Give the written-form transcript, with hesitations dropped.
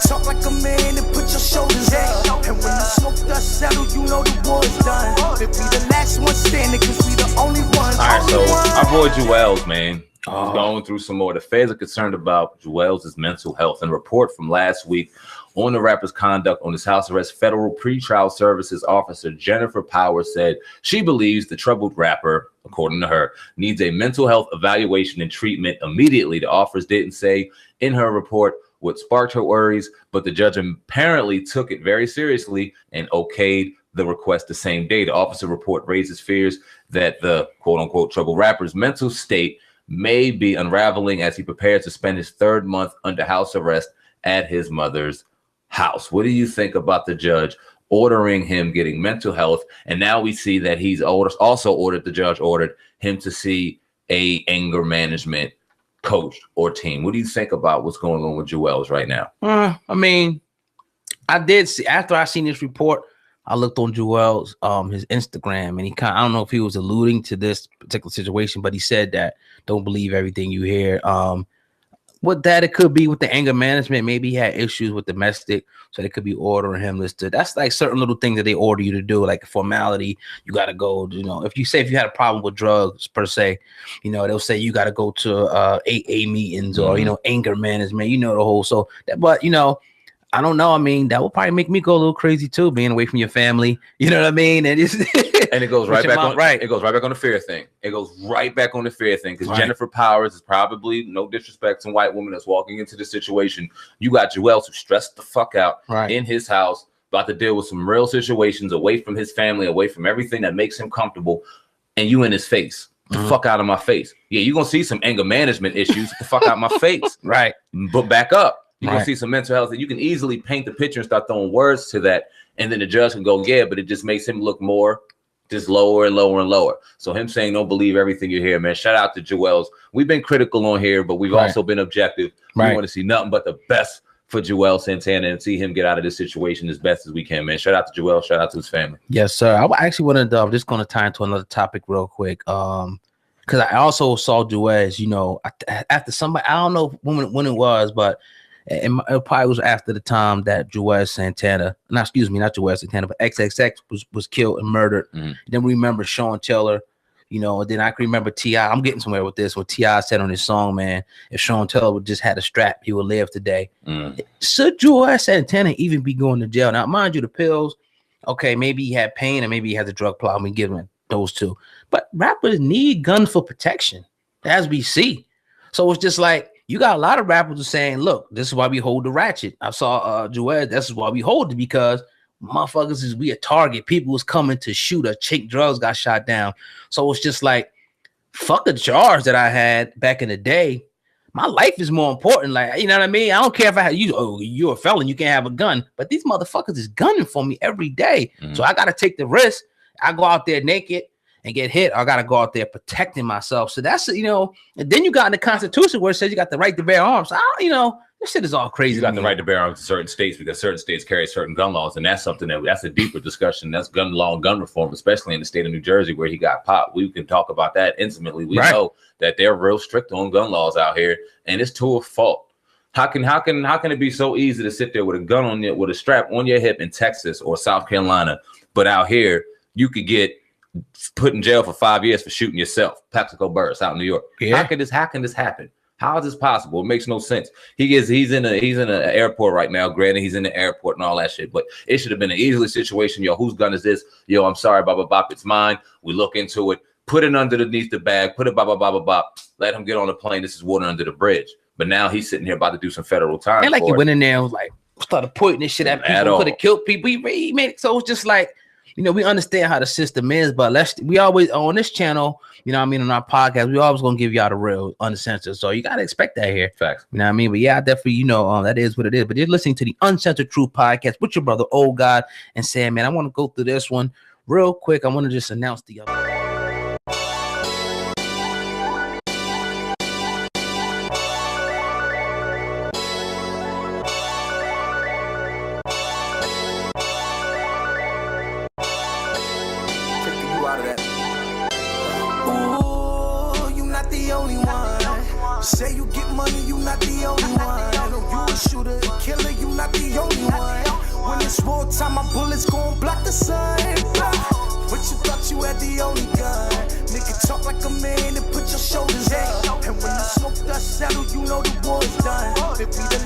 Talk like a man and put your shoulders up. And when the smoke dust settle, you know the war's done. If we the last one standing, cause we the only ones. All right, so our boy Juelz, man, he's going through some more. The feds are concerned about Juelz's mental health. And a report from last week on the rapper's conduct on his house arrest, federal pretrial services officer Jennifer Powers said she believes the troubled rapper, according to her, needs a mental health evaluation and treatment immediately. The officers didn't say in her report what sparked her worries, but the judge apparently took it very seriously and okayed the request the same day. The officer report raises fears that the quote-unquote troubled rapper's mental state may be unraveling as he prepares to spend his third month under house arrest at his mother's house. What do you think about the judge ordering him getting mental health? And now we see that he's the judge ordered him to see a anger management coach or team. What do you think about what's going on with Juelz right now? I mean, I did see, after I seen this report, I looked on Juelz, his Instagram, and I don't know if he was alluding to this particular situation, but he said that don't believe everything you hear. What that it could be with the anger management, maybe he had issues with domestic, so they could be ordering him listed. That's like certain little things that they order you to do, like a formality. You got to go, if you had a problem with drugs per se, they'll say you got to go to AA meetings or, anger management, the whole, so that, but, I don't know. I mean, that would probably make me go a little crazy too, being away from your family. You know what I mean? And it goes right back on It goes right back on the fear thing. It goes right back on the fear thing because Jennifer Powers is probably, no disrespect to white woman that's walking into the situation. You got Juelz who stressed the fuck out in his house, about to deal with some real situations, away from his family, away from everything that makes him comfortable, and you in his face. The fuck out of my face. Yeah, you're gonna see some anger management issues. The fuck out of my face. Right. But back up. You're going to see some mental health, and you can easily paint the picture and start throwing words to that. And then the judge can go, yeah, but it just makes him look more just lower and lower and lower. So him saying, don't believe everything you hear, man. Shout out to Juelz. We've been critical on here, but we've also been objective. We want to see nothing but the best for Juelz Santana and see him get out of this situation as best as we can, man. Shout out to Juelz. Shout out to his family. Yes, sir. I actually wanted to, I'm just going to tie into another topic real quick. Because I also saw Juelz, after somebody, I don't know when it was, but it probably was after the time that Juelz Santana, not Juelz Santana, but XXX was killed and murdered. Then we remember Sean Taylor, and then I can remember T.I. I'm getting somewhere with this. What T.I. said on his song, man, if Sean Taylor would just had a strap, he would live today. Should Juelz Santana even be going to jail? Now, mind you, the pills, okay, maybe he had pain and maybe he has a drug problem. We give him those two. But rappers need guns for protection, as we see. So it's just like, you got a lot of rappers who are saying, look, this is why we hold the ratchet. I saw Juelz, this is why we hold it, because motherfuckers we a target. People was coming to shoot a chick, drugs got shot down. So it's just like, fuck the charge that I had back in the day. My life is more important. Like, you know what I mean? I don't care if I had you're a felon, you can't have a gun. But these motherfuckers is gunning for me every day. So I gotta take the risk. I go out there naked and get hit, I gotta go out there protecting myself. So that's, and then you got in the Constitution where it says you got the right to bear arms. This shit is all crazy. You got the right to bear arms in certain states because certain states carry certain gun laws, and that's something that's a deeper discussion. That's gun law and gun reform, especially in the state of New Jersey where he got popped. We can talk about that intimately. We know that they're real strict on gun laws out here, and it's to a fault. How can it be so easy to sit there with a gun on you, with a strap on your hip in Texas or South Carolina, but out here you could get put in jail for 5 years for shooting yourself? Plaxico Burress out in New York. How can this happen? How is this possible? It makes no sense. He's in an airport right now. Granted, he's in the airport and all that shit, but it should have been an easy situation. Yo, whose gun is this? Yo, I'm sorry, blah, blah, blah. It's mine. We look into it, put it underneath the bag, put it, blah, blah, blah, blah, blah. Let him get on the plane. This is water under the bridge. But now he's sitting here about to do some federal time. And like he went in there and was like, started pointing this shit at people, could have killed people. He made it so it's just like, we understand how the system is, but we always on this channel, on our podcast, we always gonna give y'all the real uncensored. So you gotta expect that here. Facts. You know what I mean? But yeah, I definitely, that is what it is. But you're listening to the Uncensored Truth podcast with your brother, Old God, and Sam, man, I want to go through this one real quick. I want to just announce the other. Say you get money, you not the only one. I know you a shooter, a killer, you not not the only one. When it's wartime, my bullets gon' block the sun. But you thought you had the only gun. Nigga, talk like a man and put your shoulders up. And when the smoke dust settle, you know the war's done. If we the